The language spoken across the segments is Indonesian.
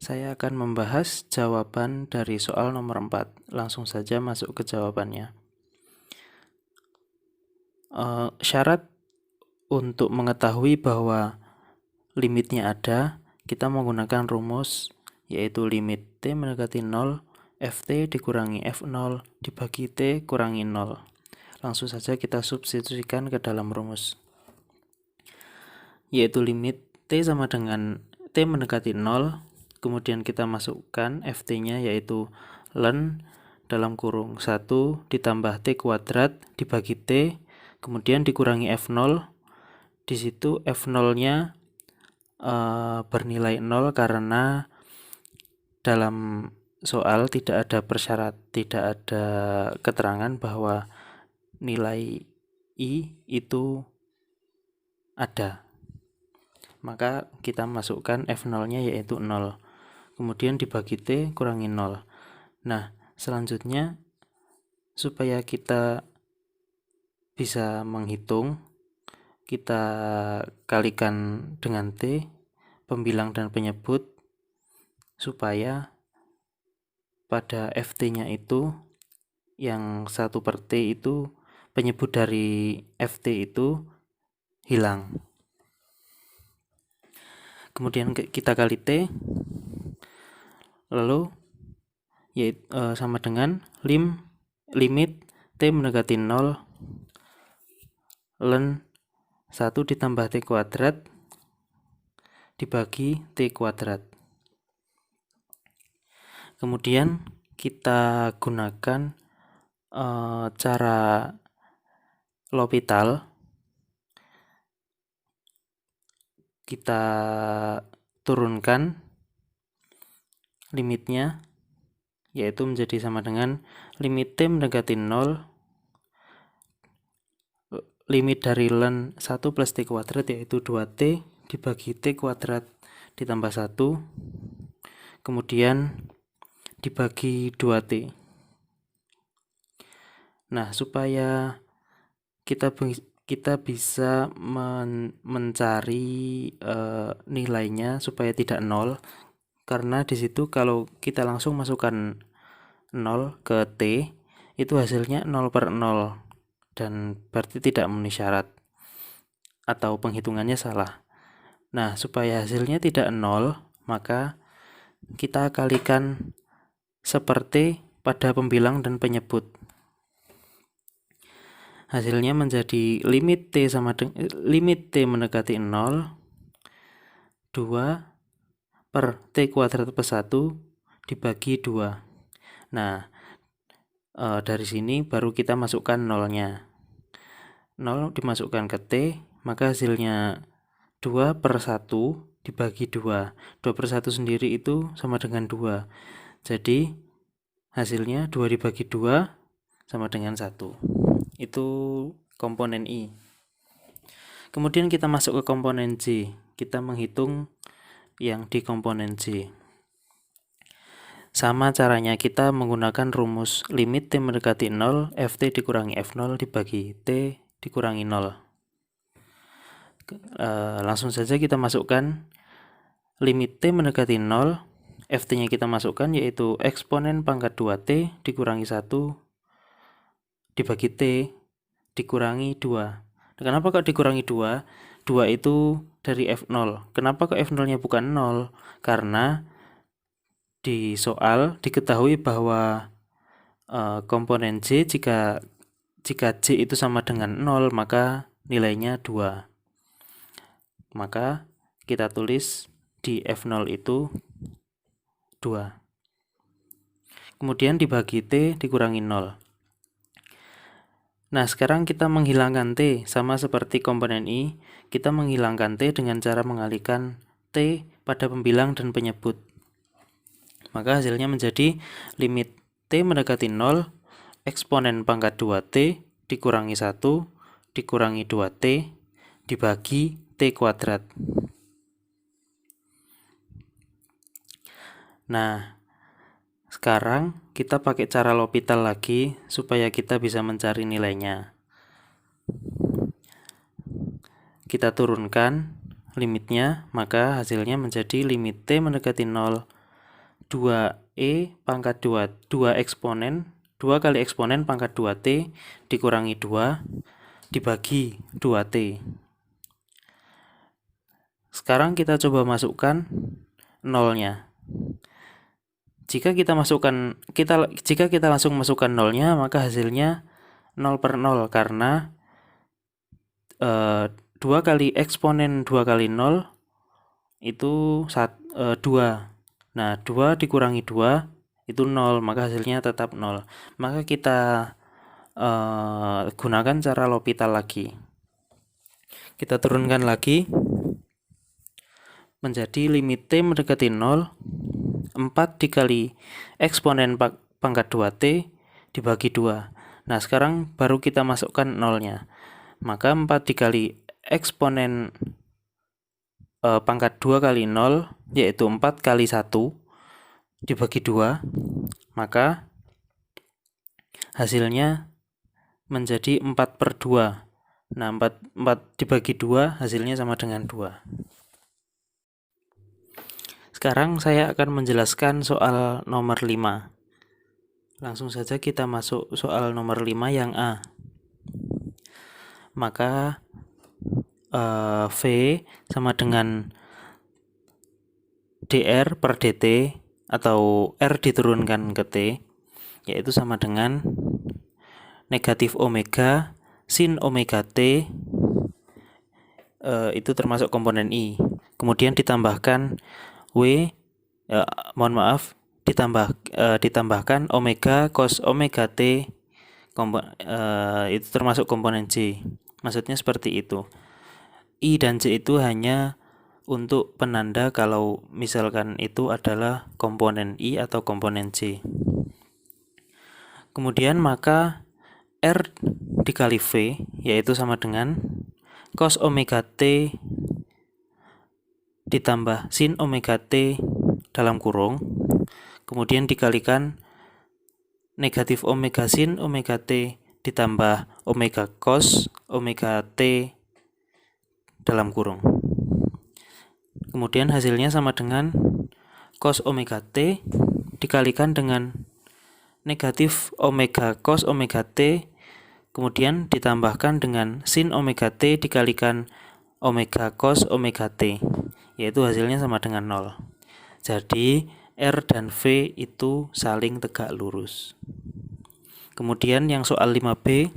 Saya akan membahas jawaban dari soal nomor 4. Langsung saja masuk ke jawabannya. Syarat untuk mengetahui bahwa limitnya ada, kita menggunakan rumus yaitu limit T mendekati 0, Ft dikurangi F0 dibagi T kurangi 0. Langsung saja kita substitusikan ke dalam rumus, yaitu limit T sama dengan T mendekati 0, kemudian kita masukkan Ft-nya yaitu ln dalam kurung 1 ditambah T kuadrat dibagi T, kemudian dikurangi F0. Di situ F0-nya bernilai 0 karena dalam soal tidak ada keterangan bahwa nilai I itu ada. Maka kita masukkan F0-nya yaitu 0. Kemudian dibagi T kurangi 0. Nah, selanjutnya supaya kita bisa menghitung, kita kalikan dengan T, pembilang dan penyebut, supaya pada Ft-nya itu yang 1/T itu penyebut dari Ft itu hilang. Kemudian kita kali T, lalu yaitu sama dengan limit T mendekati 0 ln 1 ditambah T kuadrat dibagi T kuadrat. Kemudian kita gunakan cara L'Hopital. Kita turunkan limitnya, yaitu menjadi sama dengan limit T mendekati 0 limit dari ln 1 plus T kuadrat yaitu 2T dibagi T kuadrat ditambah 1, kemudian dibagi 2T. Nah, supaya kita bisa mencari nilainya supaya tidak 0, karena di situ kalau kita langsung masukkan 0 ke T, itu hasilnya 0/0 dan berarti tidak memenuhi syarat atau penghitungannya salah. Nah, supaya hasilnya tidak 0, maka kita kalikan seperti pada pembilang dan penyebut. Hasilnya menjadi limit T mendekati 0 2 per T kuadrat plus 1 dibagi 2. Nah, dari sini baru kita masukkan 0-nya. 0 dimasukkan ke T, maka hasilnya 2/1 dibagi 2. 2/1 sendiri itu sama dengan 2. Jadi hasilnya 2 dibagi 2 sama dengan 1. Itu komponen I. Kemudian kita masuk ke komponen J. Kita menghitung yang di komponen J. Sama caranya, kita menggunakan rumus limit T mendekati 0 Ft dikurangi F0 dibagi T dikurangi 0. Langsung saja kita masukkan limit T mendekati 0, Ft-nya kita masukkan yaitu eksponen pangkat 2T dikurangi 1 dibagi T dikurangi 2. Kenapa kok dikurangi 2? 2 itu dari F0. Kenapa kok F0-nya bukan 0? Karena di soal diketahui bahwa komponen J jika J itu sama dengan 0, maka nilainya 2. Maka kita tulis di F0 itu 2. Kemudian dibagi T dikurangi 0. Nah, sekarang kita menghilangkan T, sama seperti komponen I, kita menghilangkan T dengan cara mengalihkan T pada pembilang dan penyebut. Maka hasilnya menjadi limit T mendekati 0, eksponen pangkat 2T dikurangi 1 dikurangi 2T dibagi T kuadrat. Nah, sekarang kita pakai cara L'Hopital lagi supaya kita bisa mencari nilainya. Kita turunkan limitnya, maka hasilnya menjadi limit T mendekati 0 2E pangkat 2 eksponen 2 kali eksponen pangkat 2T dikurangi 2 dibagi 2T. Sekarang kita coba masukkan nolnya. Jika kita langsung masukkan nolnya, maka hasilnya 0/0 karena 2 kali eksponen 2 kali 0 itu 2. Nah, 2 dikurangi 2 itu 0, maka hasilnya tetap 0. Maka kita gunakan cara L'Hopital lagi. Kita turunkan lagi menjadi limit T mendekati 0, 4 dikali eksponen pangkat 2T dibagi 2. Nah, sekarang baru kita masukkan nolnya. Maka 4 dikali eksponen pangkat 2 kali 0, yaitu 4 kali 1 dibagi 2, maka hasilnya menjadi 4/2. Nah, 4 dibagi 2 hasilnya sama dengan 2. Sekarang saya akan menjelaskan soal nomor 5. Langsung saja kita masuk soal nomor 5 yang A. Maka V sama dengan dr per dt atau R diturunkan ke T, yaitu sama dengan negatif omega sin omega T, itu termasuk komponen I. Kemudian ditambahkan ditambahkan omega cos omega T, itu termasuk komponen J. Maksudnya seperti itu. I dan J itu hanya untuk penanda kalau misalkan itu adalah komponen I atau komponen J. Kemudian maka R dikali V yaitu sama dengan cos omega T ditambah sin omega T dalam kurung, kemudian dikalikan negatif omega sin omega T ditambah omega cos omega T dalam kurung. Kemudian hasilnya sama dengan cos omega T dikalikan dengan negatif omega cos omega T, kemudian ditambahkan dengan sin omega T dikalikan omega cos omega T, yaitu hasilnya sama dengan 0. Jadi R dan V itu saling tegak lurus. Kemudian yang soal 5B,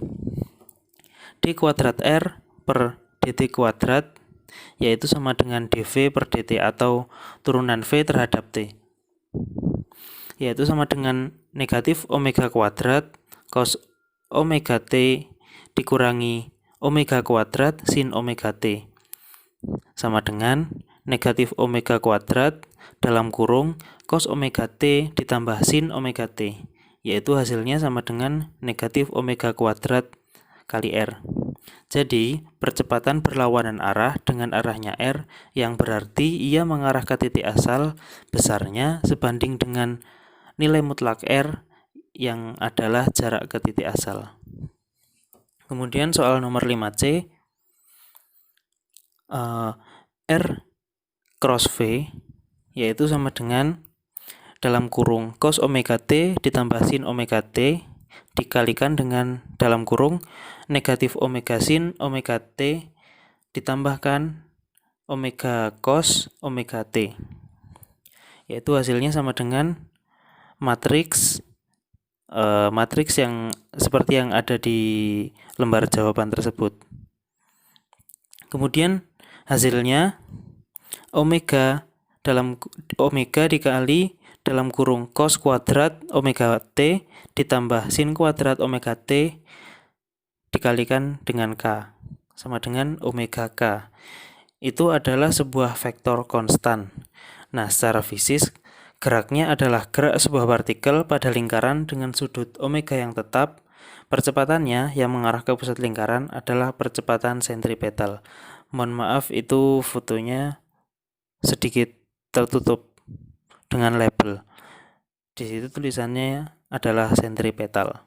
D kuadrat R per dt kuadrat yaitu sama dengan dv per dt atau turunan V terhadap T, yaitu sama dengan negatif omega kuadrat cos omega T dikurangi omega kuadrat sin omega T, sama dengan negatif omega kuadrat dalam kurung cos omega T ditambah sin omega T, yaitu hasilnya sama dengan negatif omega kuadrat kali R. Jadi, percepatan berlawanan arah dengan arahnya R, yang berarti ia mengarah ke titik asal besarnya sebanding dengan nilai mutlak R yang adalah jarak ke titik asal. Kemudian soal nomor 5C, R cross V yaitu sama dengan dalam kurung cos omega T ditambah sin omega T dikalikan dengan dalam kurung negatif omega sin omega T ditambahkan omega cos omega T, yaitu hasilnya sama dengan matriks yang seperti yang ada di lembar jawaban tersebut. Kemudian hasilnya omega dikali dalam kurung cos kuadrat omega T ditambah sin kuadrat omega T dikalikan dengan K sama dengan omega K. Itu adalah sebuah vektor konstan. Nah, secara fisik geraknya adalah gerak sebuah partikel pada lingkaran dengan sudut omega yang tetap. Percepatannya yang mengarah ke pusat lingkaran adalah percepatan sentripetal. Mohon maaf, itu fotonya sedikit tertutup dengan label. Di situ tulisannya adalah sentripetal.